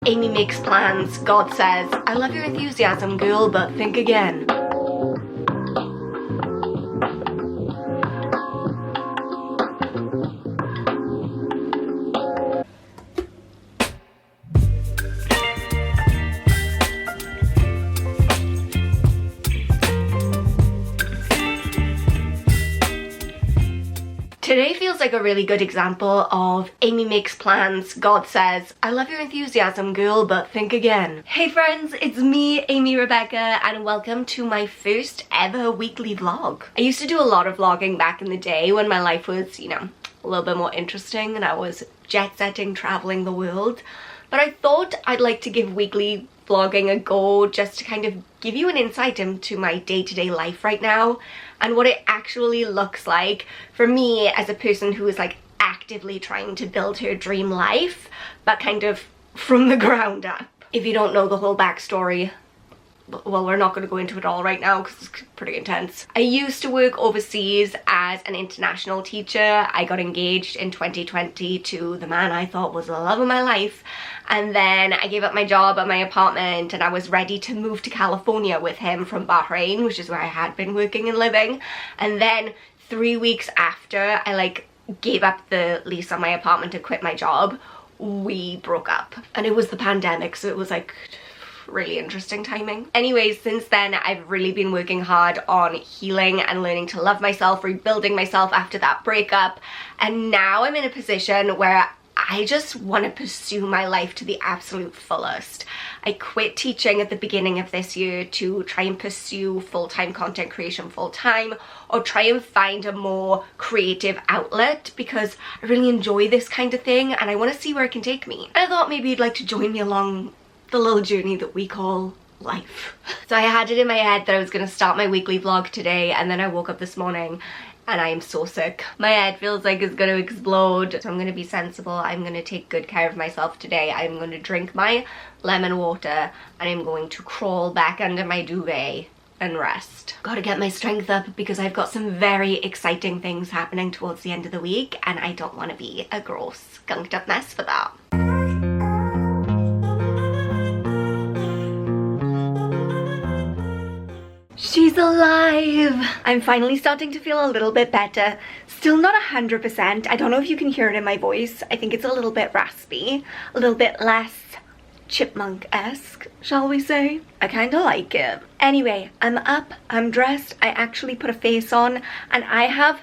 Amy makes plans. God says, I love your enthusiasm, girl, but think again. Today feels like a really good example of Amy makes plans, God says, I love your enthusiasm, girl, but think again. Hey friends, it's me, Amy Rebecca, and welcome to my first ever weekly vlog. I used to do a lot of vlogging back in the day when my life was, you know, a little bit more interesting and I was jet-setting, traveling the world. But I thought I'd like to give weekly vlogging a go just to kind of give you an insight into my day-to-day life right now and what it actually looks like for me as a person who is like actively trying to build her dream life, but kind of from the ground up. If you don't know the whole backstory, well, we're not going to go into it all right now because it's pretty intense. I used to work overseas as an international teacher. I got engaged in 2020 to the man I thought was the love of my life. And then I gave up my job at my apartment and I was ready to move to California with him from Bahrain, which is where I had been working and living. And then 3 weeks after I gave up the lease on my apartment and quit my job, we broke up. And it was the pandemic, so it was like really interesting timing. Anyways, since then I've really been working hard on healing and learning to love myself, rebuilding myself after that breakup, and now I'm in a position where I just want to pursue my life to the absolute fullest. I quit teaching at the beginning of this year to try and pursue full-time content creation full-time, or try and find a more creative outlet, because I really enjoy this kind of thing and I want to see where it can take me. I thought maybe you'd like to join me along the little journey that we call life. So I had it in my head that I was going to start my weekly vlog today, and then I woke up this morning and I am so sick. My head feels like it's going to explode. So I'm going to be sensible. I'm going to take good care of myself today. I'm going to drink my lemon water and I'm going to crawl back under my duvet and rest. Gotta get my strength up because I've got some very exciting things happening towards the end of the week and I don't want to be a gross skunked up mess for that. She's alive! I'm finally starting to feel a little bit better. Still not 100%. I don't know if you can hear it in my voice. I think it's a little bit raspy, a little bit less chipmunk-esque, shall we say? I kind of like it. Anyway, I'm up, I'm dressed, I actually put a face on, and I have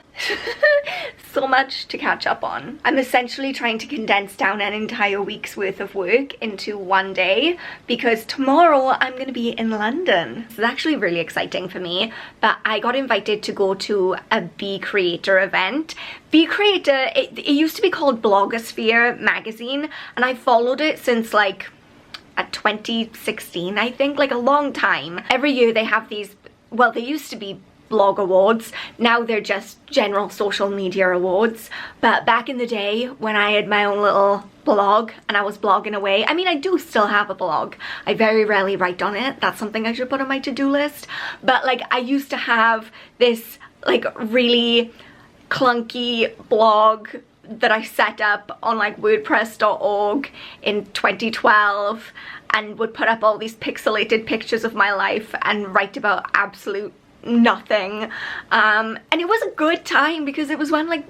so much to catch up on. I'm essentially trying to condense down an entire week's worth of work into one day, because tomorrow I'm going to be in London. This is actually really exciting for me, but I got invited to go to a Be Creator event. Be Creator, it used to be called Blogosphere magazine, and I followed it since like at 2016, I think, like a long time. Every year they have these, well, they used to be blog awards, now they're just general social media awards, but back in the day when I had my own little blog and I was blogging away, I mean, I do still have a blog, I very rarely write on it, that's something I should put on my to-do list, but like I used to have this like really clunky blog that I set up on like wordpress.org in 2012 and would put up all these pixelated pictures of my life and write about absolute nothing, and it was a good time because it was when like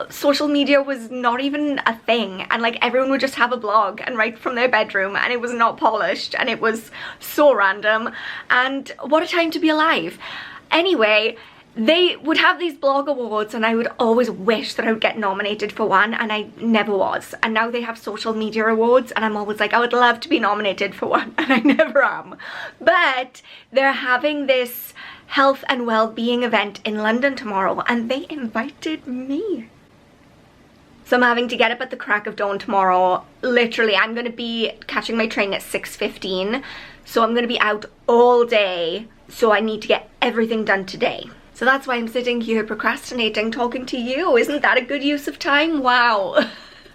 social media was not even a thing and like everyone would just have a blog and write from their bedroom and it was not polished and it was so random, and what a time to be alive. Anyway, they would have these blog awards and I would always wish that I would get nominated for one, and I never was. And now they have social media awards and I'm always like, I would love to be nominated for one, and I never am. But they're having this health and well-being event in London tomorrow and they invited me. So I'm having to get up at the crack of dawn tomorrow. Literally, I'm going to be catching my train at 6:15. So I'm going to be out all day. So I need to get everything done today. So that's why I'm sitting here procrastinating, talking to you. Isn't that a good use of time? Wow.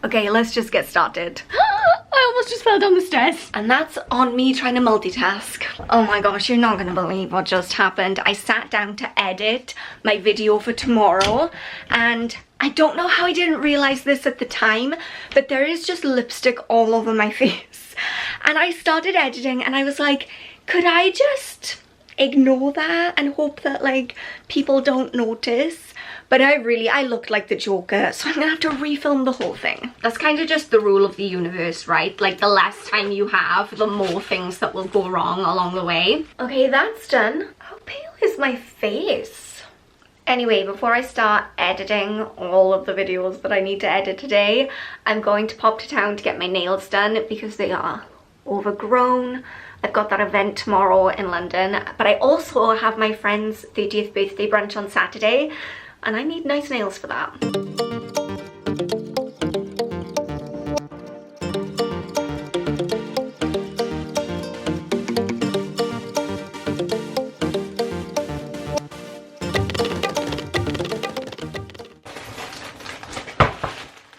Okay, let's just get started. I almost just fell down the stairs. And that's on me trying to multitask. Oh my gosh, you're not gonna believe what just happened. I sat down to edit my video for tomorrow, and I don't know how I didn't realize this at the time, but there is just lipstick all over my face. and I started editing and I was like, could I just ignore that and hope that like people don't notice? But I looked like the Joker, so I'm gonna have to refilm the whole thing. That's kind of just the rule of the universe, right? Like the less time you have, the more things that will go wrong along the way. Okay, that's done. How pale is my face? Anyway, before I start editing all of the videos that I need to edit today, I'm going to pop to town to get my nails done because they are overgrown. I've got that event tomorrow in London, but I also have my friend's 30th birthday brunch on Saturday, and I need nice nails for that.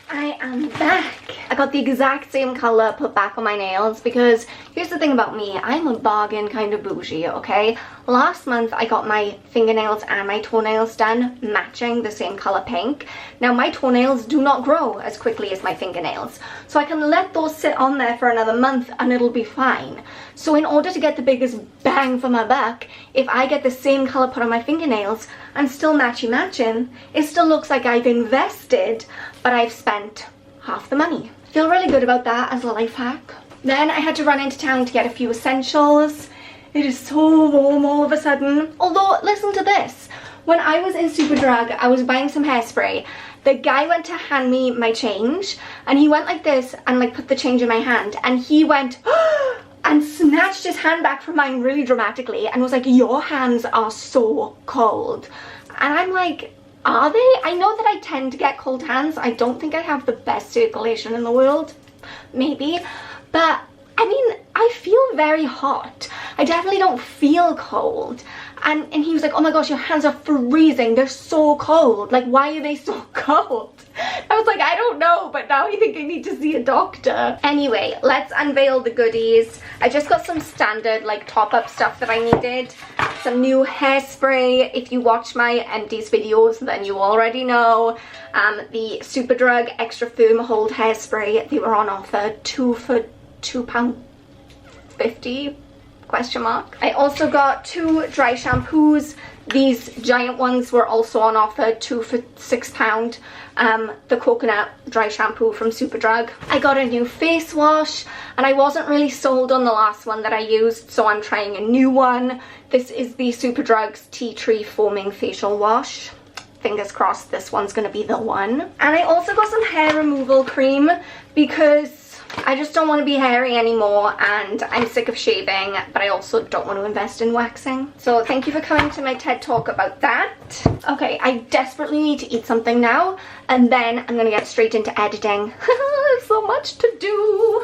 I am back. I got the exact same colour put back on my nails because here's the thing about me, I'm a bargain kind of bougie, okay? Last month I got my fingernails and my toenails done matching the same colour pink. Now my toenails do not grow as quickly as my fingernails, so I can let those sit on there for another month and it'll be fine. So in order to get the biggest bang for my buck, if I get the same colour put on my fingernails and still matching, it still looks like I've invested, but I've spent half the money. Feel really good about that as a life hack. Then I had to run into town to get a few essentials. It is so warm all of a sudden. Although, listen to this. When I was in Superdrug, I was buying some hairspray. The guy went to hand me my change and he went like this and like put the change in my hand and he went and snatched his hand back from mine really dramatically and was like, your hands are so cold. And I'm like, are they? I know that I tend to get cold hands. I don't think I have the best circulation in the world. Maybe. But, I mean, I feel very hot. I definitely don't feel cold. And he was like, oh my gosh, your hands are freezing. They're so cold. Like, why are they so cold? I was like, I don't know, but now I think I need to see a doctor. Anyway, let's unveil the goodies. I just got some standard, like, top-up stuff that I needed. Some new hairspray. If you watch my empties videos, then you already know. The Superdrug Extra Firm Hold Hairspray. They were on offer, 2 for £2.50? Question mark. I also got 2 dry shampoos. These giant ones were also on offer, 2 for £6. The coconut dry shampoo from Superdrug. I got a new face wash and I wasn't really sold on the last one that I used, so I'm trying a new one. This is the Superdrug's Tea Tree Foaming Facial Wash. Fingers crossed this one's gonna be the one. And I also got some hair removal cream because I just don't want to be hairy anymore and I'm sick of shaving, but I also don't want to invest in waxing. So thank you for coming to my TED Talk about that. Okay, I desperately need to eat something now and then I'm going to get straight into editing. There's so much to do.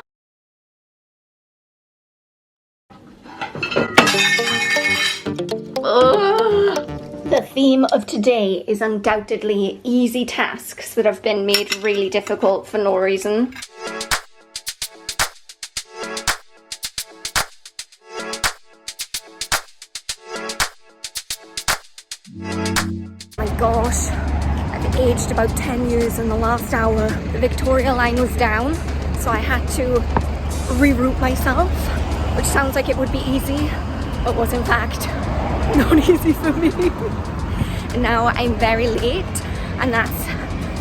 Ugh. The theme of today is undoubtedly easy tasks that have been made really difficult for no reason. Gosh, I've aged about 10 years in the last hour. The Victoria line was down, so I had to reroute myself, which sounds like it would be easy, but was in fact not easy for me. And now I'm very late, and that's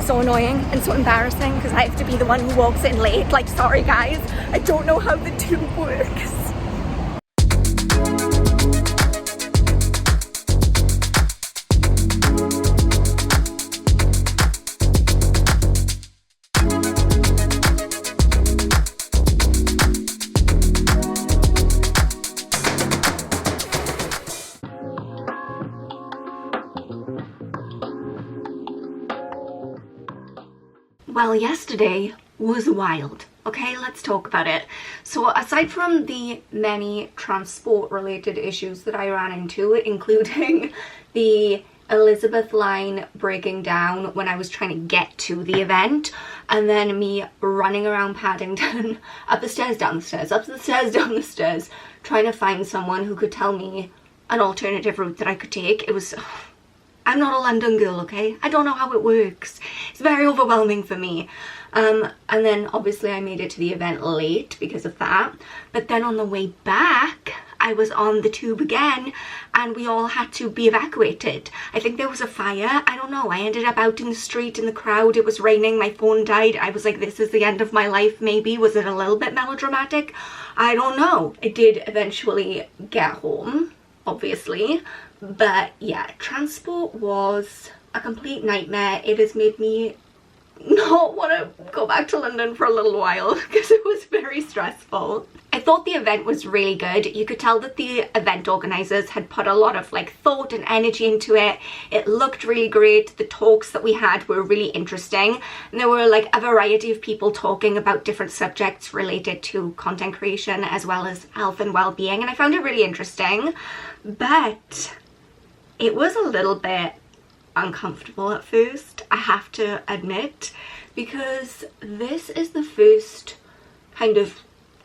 so annoying and so embarrassing because I have to be the one who walks in late. Like, sorry guys, I don't know how the tube works. Well, yesterday was wild. Okay, let's talk about it. So aside from the many transport related issues that I ran into, including the Elizabeth line breaking down when I was trying to get to the event, and then me running around Paddington, up the stairs, down the stairs, up the stairs, down the stairs, trying to find someone who could tell me an alternative route that I could take. It was... I'm not a London girl, okay? I don't know how it works. It's very overwhelming for me. And then obviously I made it to the event late because of that. But then on the way back, I was on the tube again and we all had to be evacuated. I think there was a fire. I don't know. I ended up out in the street in the crowd. It was raining. My phone died. I was like, this is the end of my life maybe. Was it a little bit melodramatic? I don't know. I did eventually get home, obviously. But yeah, transport was a complete nightmare. It has made me not want to go back to London for a little while because it was very stressful. I thought the event was really good. You could tell that the event organizers had put a lot of like thought and energy into it. It looked really great. The talks that we had were really interesting, and there were like a variety of people talking about different subjects related to content creation as well as health and well-being, and I found it really interesting. But it was a little bit uncomfortable at first, I have to admit, because this is the first kind of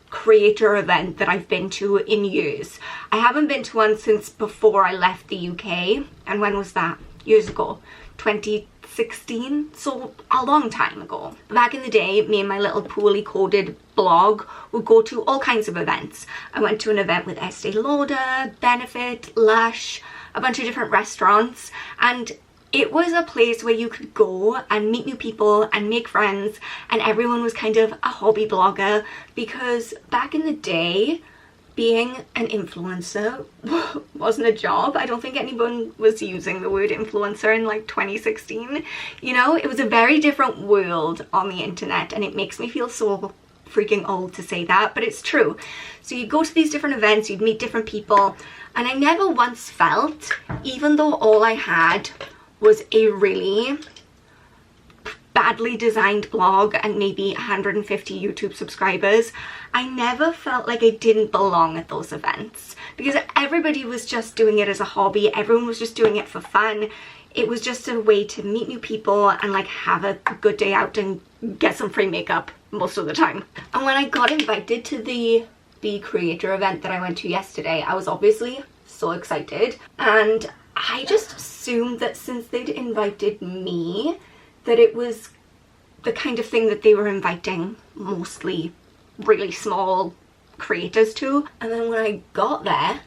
creator event that I've been to in years. I haven't been to one since before I left the UK, and when was that? Years ago, 2016, so a long time ago. Back in the day, me and my little poorly coded blog would go to all kinds of events. I went to an event with Estee Lauder, Benefit, Lush, a bunch of different restaurants, and it was a place where you could go and meet new people and make friends, and everyone was kind of a hobby blogger, because back in the day, being an influencer wasn't a job. I don't think anyone was using the word influencer in like 2016. You know, it was a very different world on the internet, and it makes me feel so freaking old to say that, but it's true. So you'd go to these different events, you'd meet different people, and I never once felt, even though all I had was a really badly designed blog and maybe 150 YouTube subscribers, I never felt like I didn't belong at those events, because everybody was just doing it as a hobby. Everyone was just doing it for fun. It was just a way to meet new people and like have a good day out and get some free makeup most of the time. And when I got invited to the Be Creator event that I went to yesterday, I was obviously so excited, and I just assumed that since they'd invited me, that it was the kind of thing that they were inviting mostly really small creators to. And then when I got there,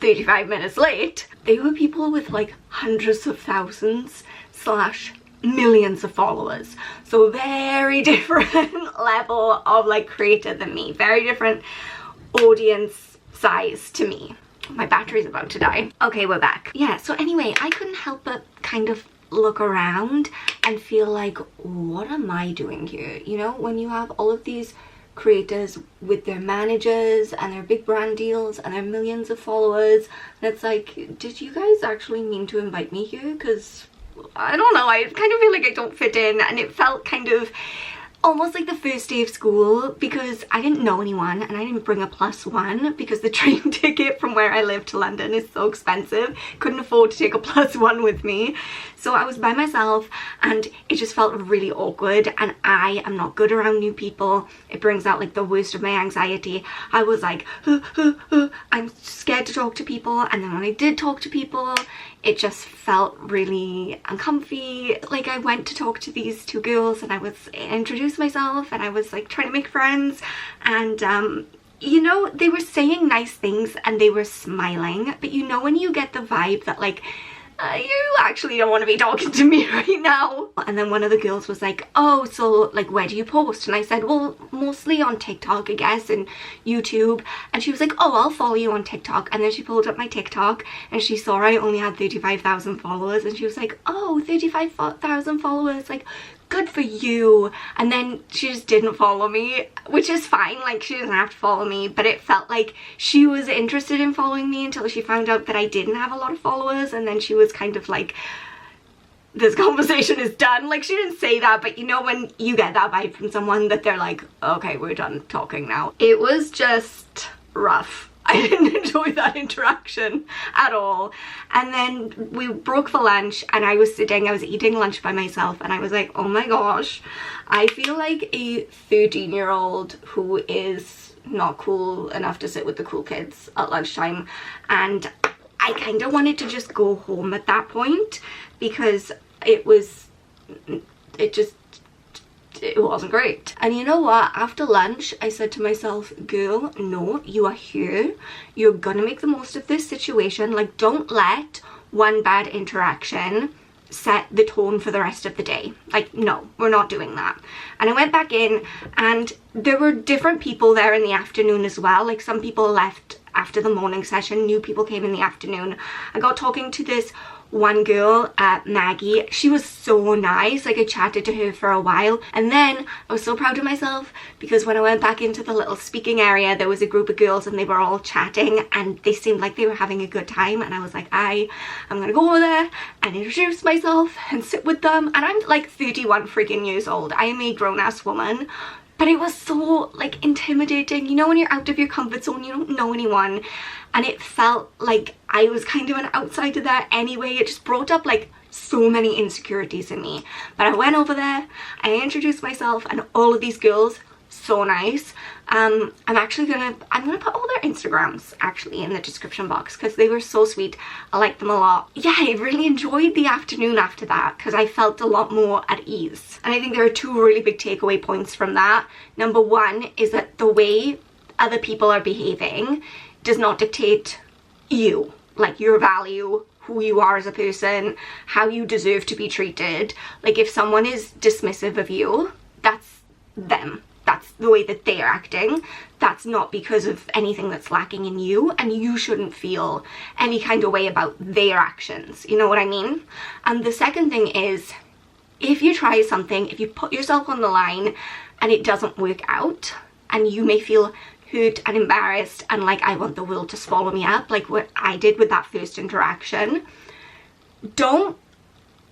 35 minutes late, they were people with like hundreds of thousands / millions of followers. So very different level of like creator than me, very different audience size to me. My battery's about to die. Okay, we're back. Yeah, so anyway, I couldn't help but kind of look around and feel like, what am I doing here? You know, when you have all of these creators with their managers and their big brand deals and their millions of followers, and it's like, did you guys actually mean to invite me here? Because I don't know, I kind of feel like I don't fit in, and it felt kind of almost like the first day of school, because I didn't know anyone and I didn't bring a +1 because the train ticket from where I live to London is so expensive. Couldn't afford to take a +1 with me. So I was by myself and it just felt really awkward, and I am not good around new people. It brings out like the worst of my anxiety. I was like, I'm scared to talk to people, and then when I did talk to people, it just felt really uncomfy. Like I went to talk to these two girls and I was introduced myself and I was like trying to make friends, and you know, they were saying nice things and they were smiling, but you know when you get the vibe that like you actually don't want to be talking to me right now. And then one of the girls was like, oh, so like where do you post? And I said, well, mostly on TikTok, I guess, and YouTube. And she was like, oh, I'll follow you on TikTok. And then she pulled up my TikTok and she saw I only had 35,000 followers, and she was like, oh, 35,000 followers, like good for you. And then she just didn't follow me, which is fine, like she doesn't have to follow me, but it felt like she was interested in following me until she found out that I didn't have a lot of followers, and then she was kind of like, this conversation is done. Like she didn't say that, but you know when you get that vibe from someone that they're like, okay, we're done talking now. It was just rough. I didn't enjoy that interaction at all. And then we broke for lunch and I was eating lunch by myself, and I was like, oh my gosh, I feel like a 13-year-old who is not cool enough to sit with the cool kids at lunchtime. And I kind of wanted to just go home at that point, because it it wasn't great. And you know what, after lunch I said to myself, girl, no, you are here, you're gonna make the most of this situation. Like, don't let one bad interaction set the tone for the rest of the day. Like, no, we're not doing that. And I went back in, and there were different people there in the afternoon as well. Like, some people left after the morning session, new people came in the afternoon. I got talking to this one girl, Maggie. She was so nice. Like, I chatted to her for a while, and then I was so proud of myself because when I went back into the little speaking area, there was a group of girls and they were all chatting and they seemed like they were having a good time, and I was like, I'm gonna go over there and introduce myself and sit with them. And I'm like 31 freaking years old. I am a grown-ass woman. But it was so, like, intimidating. You know, when you're out of your comfort zone, you don't know anyone. And it felt like I was kind of an outsider there anyway. It just brought up, like, so many insecurities in me. But I went over there, I introduced myself, and all of these girls, so nice. I'm gonna put all their Instagrams actually in the description box because they were so sweet. I liked them a lot. Yeah, I really enjoyed the afternoon after that because I felt a lot more at ease. And I think there are two really big takeaway points from that. Number one is that the way other people are behaving does not dictate you, like your value, who you are as a person, how you deserve to be treated. Like, if someone is dismissive of you, that's them. That's the way that they're acting. That's not because of anything that's lacking in you, and you shouldn't feel any kind of way about their actions. You know what I mean? And the second thing is, if you try something, if you put yourself on the line and it doesn't work out, and you may feel hurt and embarrassed and like, I want the world to swallow me up, like what I did with that first interaction, don't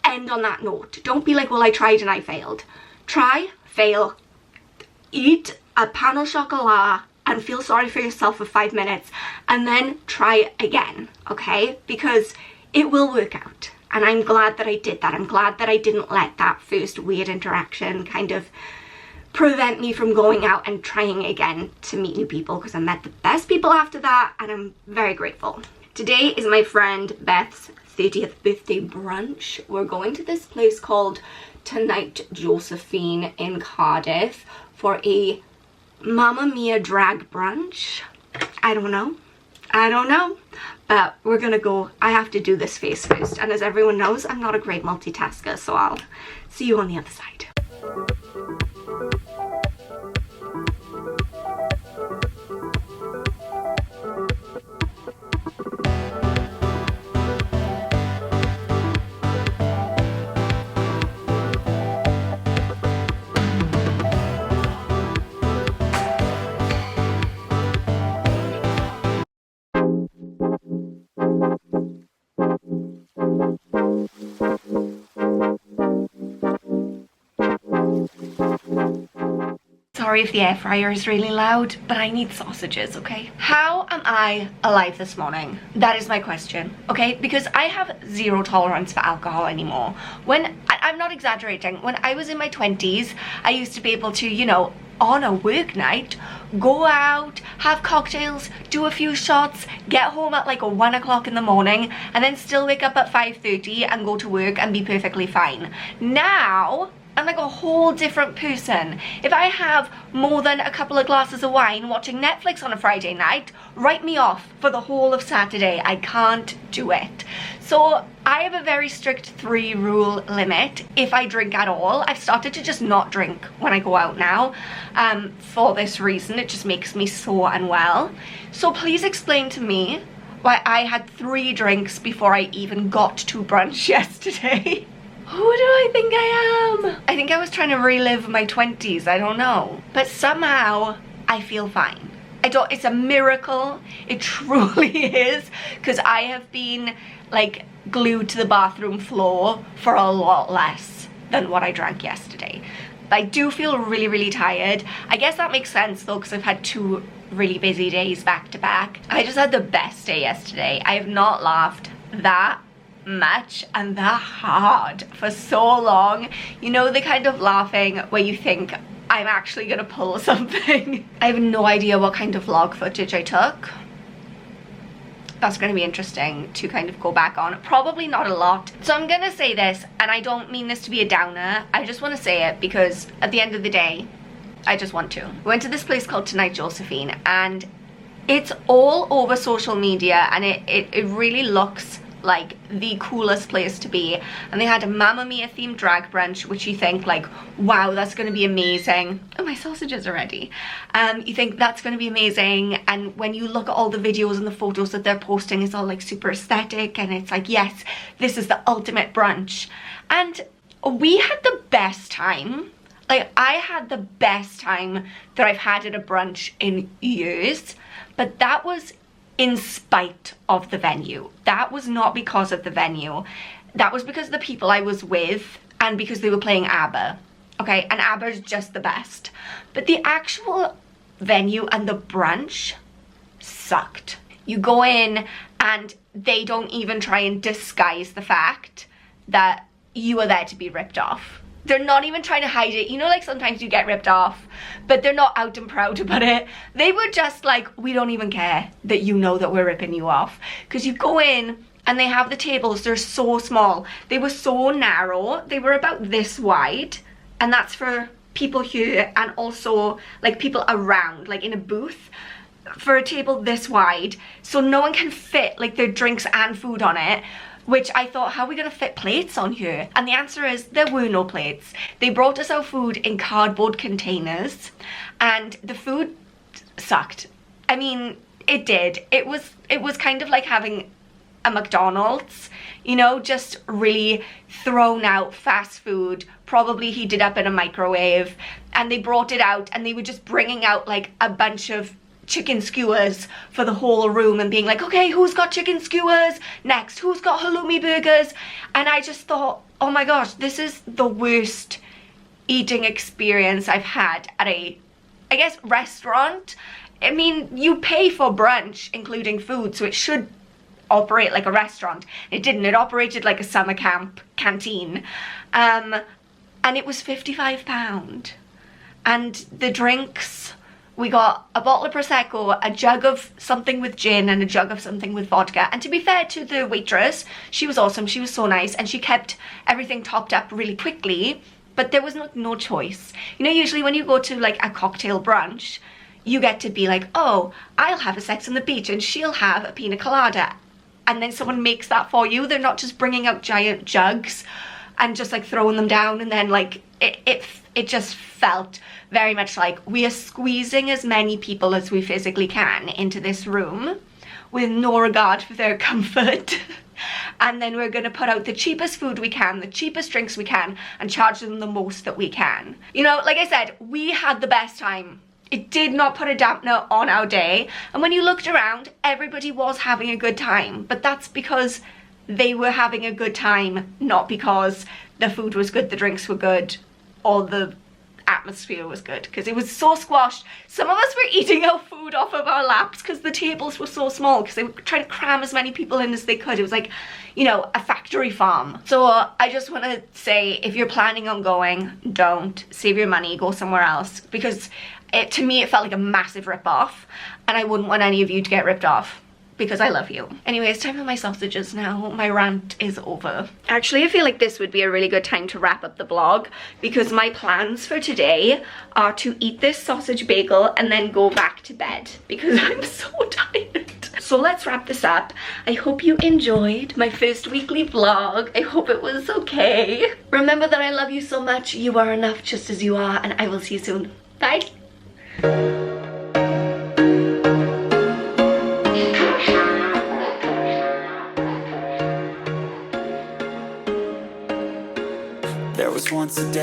end on that note. Don't be like, well, I tried and I failed. Try, fail, eat a pan au chocolat and feel sorry for yourself for 5 minutes and then try again, okay? Because it will work out. And I'm glad that I did that. I'm glad that I didn't let that first weird interaction kind of prevent me from going out and trying again to meet new people, because I met the best people after that, and I'm very grateful. Today is my friend Beth's 30th birthday brunch. We're going to this place called Tonight Josephine in Cardiff for a Mamma Mia drag brunch. I don't know, but we're gonna go. I have to do this face first, and as everyone knows, I'm not a great multitasker, so I'll see you on the other side. Sorry if the air fryer is really loud, but I need sausages, okay? How am I alive this morning? That is my question, okay? Because I have zero tolerance for alcohol anymore. I'm not exaggerating, when I was in my 20s, I used to be able to, you know, on a work night, go out, have cocktails, do a few shots, get home at like 1 o'clock in the morning, and then still wake up at 5:30 and go to work and be perfectly fine. Now, I'm like a whole different person. If I have more than a couple of glasses of wine watching Netflix on a Friday night, write me off for the whole of Saturday. I can't do it. So I have a very strict 3 rule limit if I drink at all. I've started to just not drink when I go out now for this reason. It just makes me so unwell. So please explain to me why I had 3 drinks before I even got to brunch yesterday. Who do I think I am? I think I was trying to relive my 20s, I don't know. But somehow, I feel fine. It's a miracle, it truly is, because I have been like glued to the bathroom floor for a lot less than what I drank yesterday. I do feel really, really tired. I guess that makes sense though, because I've had 2 really busy days back to back. I just had the best day yesterday. I have not laughed that much and that hard for so long. You know, the kind of laughing where you think I'm actually gonna pull something. I have no idea what kind of vlog footage I took. that's going to be interesting to kind of go back on. Probably not a lot. So I'm going to say this, and I don't mean this to be a downer. I just want to say it because at the end of the day, I just want to. We went to this place called Tonight Josephine, and it's all over social media, and it really looks like the coolest place to be. And they had a Mamma Mia themed drag brunch, which you think like, wow, that's going to be amazing. Oh, my sausages are ready. You think that's going to be amazing, and when you look at all the videos and the photos that they're posting, it's all like super aesthetic, and it's like, yes, this is the ultimate brunch. And we had the best time. Like, I had the best time that I've had at a brunch in years, but that was in spite of the venue. That was not because of the venue. That was because of the people I was with and because they were playing ABBA. Okay, and ABBA is just the best. But the actual venue and the brunch sucked. You go in and they don't even try and disguise the fact that you are there to be ripped off. They're not even trying to hide it. You know, like sometimes you get ripped off, but they're not out and proud about it. They were just like, we don't even care that you know that we're ripping you off. Because you go in and they have the tables, they're so small. They were so narrow. They were about this wide. And that's for people here and also like people around, like in a booth, for a table this wide. So no one can fit like their drinks and food on it. Which I thought, how are we going to fit plates on here? And the answer is there were no plates. They brought us our food in cardboard containers, and the food sucked. I mean, it did. It was kind of like having a McDonald's, you know, just really thrown out fast food, probably heated up in a microwave, and they brought it out and they were just bringing out like a bunch of chicken skewers for the whole room and being like, okay, who's got chicken skewers next, who's got halloumi burgers? And I just thought, oh my gosh, this is the worst eating experience I've had at a, I guess, restaurant. I mean, you pay for brunch including food, so it should operate like a restaurant. It didn't. It operated like a summer camp canteen, and it was £55. And the drinks, we got a bottle of Prosecco, a jug of something with gin, and a jug of something with vodka. And to be fair to the waitress, she was awesome, she was so nice, and she kept everything topped up really quickly, but there was no choice. You know, usually when you go to like a cocktail brunch, you get to be like, oh, I'll have a Sex on the Beach and she'll have a pina colada. And then someone makes that for you. They're not just bringing out giant jugs and just like throwing them down, and then like it just felt very much like we are squeezing as many people as we physically can into this room with no regard for their comfort. And then we're going to put out the cheapest food we can, the cheapest drinks we can, and charge them the most that we can. You know, like I said, we had the best time. It did not put a dampener on our day. And when you looked around, everybody was having a good time. But that's because they were having a good time, not because the food was good, the drinks were good, or the atmosphere was good, because it was so squashed. Some of us were eating our food off of our laps because the tables were so small, because they were trying to cram as many people in as they could. It was like, you know, a factory farm. So I just want to say, if you're planning on going, don't. Save your money, go somewhere else, because to me it felt like a massive rip-off, and I wouldn't want any of you to get ripped off, because I love you. Anyway, it's time for my sausages now. My rant is over. Actually, I feel like this would be a really good time to wrap up the vlog, because my plans for today are to eat this sausage bagel and then go back to bed, because I'm so tired. So let's wrap this up. I hope you enjoyed my first weekly vlog. I hope it was okay. Remember that I love you so much. You are enough just as you are, and I will see you soon. Bye. There was once a day